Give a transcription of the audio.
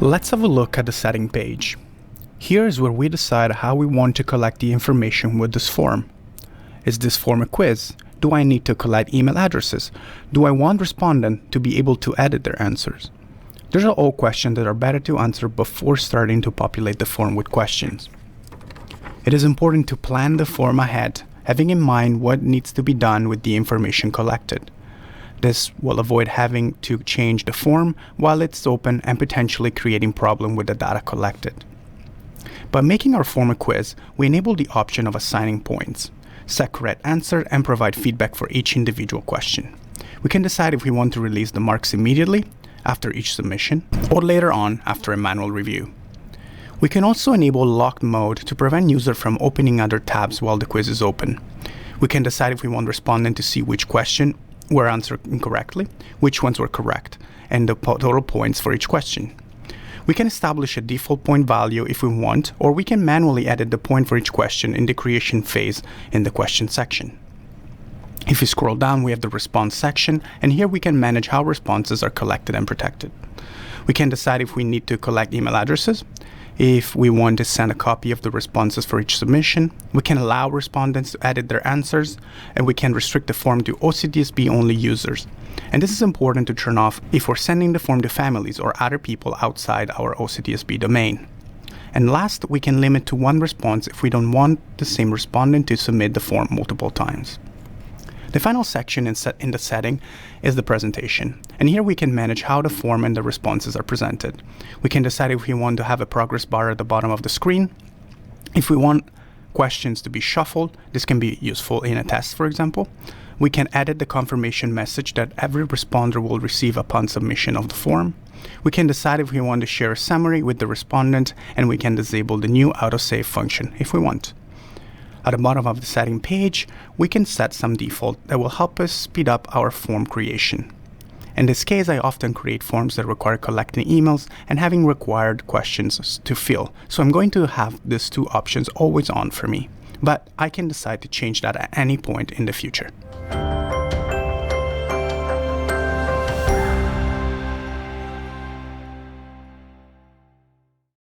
Let's have a look at the setting page. Here is where we decide how we want to collect the information with this form. Is this form a quiz? Do I need to collect email addresses? Do I want respondent to be able to edit their answers? These are all questions that are better to answer before starting to populate the form with questions. It is important to plan the form ahead, having in mind what needs to be done with the information collected. This will avoid having to change the form while it's open and potentially creating problem with the data collected. By making our form a quiz, we enable the option of assigning points, set correct answer, and provide feedback for each individual question. We can decide if we want to release the marks immediately, after each submission, or later on after a manual review. We can also enable locked mode to prevent user from opening other tabs while the quiz is open. We can decide if we want respondent to see which question were answered incorrectly, which ones were correct, and the total points for each question. We can establish a default point value if we want, or we can manually edit the point for each question in the creation phase in the question section. If we scroll down, we have the response section, and here we can manage how responses are collected and protected. We can decide if we need to collect email addresses, if we want to send a copy of the responses for each submission. We can allow respondents to edit their answers, and we can restrict the form to OCDSB only users. And this is important to turn off if we're sending the form to families or other people outside our OCDSB domain. And last, we can limit to one response if we don't want the same respondent to submit the form multiple times. The final section in the setting is the presentation, and here we can manage how the form and the responses are presented. We can decide if we want to have a progress bar at the bottom of the screen. If we want questions to be shuffled, this can be useful in a test, for example. We can edit the confirmation message that every responder will receive upon submission of the form. We can decide if we want to share a summary with the respondent, and we can disable the new autosave function if we want. At the bottom of the setting page, we can set some default that will help us speed up our form creation. In this case, I often create forms that require collecting emails and having required questions to fill. So I'm going to have these two options always on for me, but I can decide to change that at any point in the future.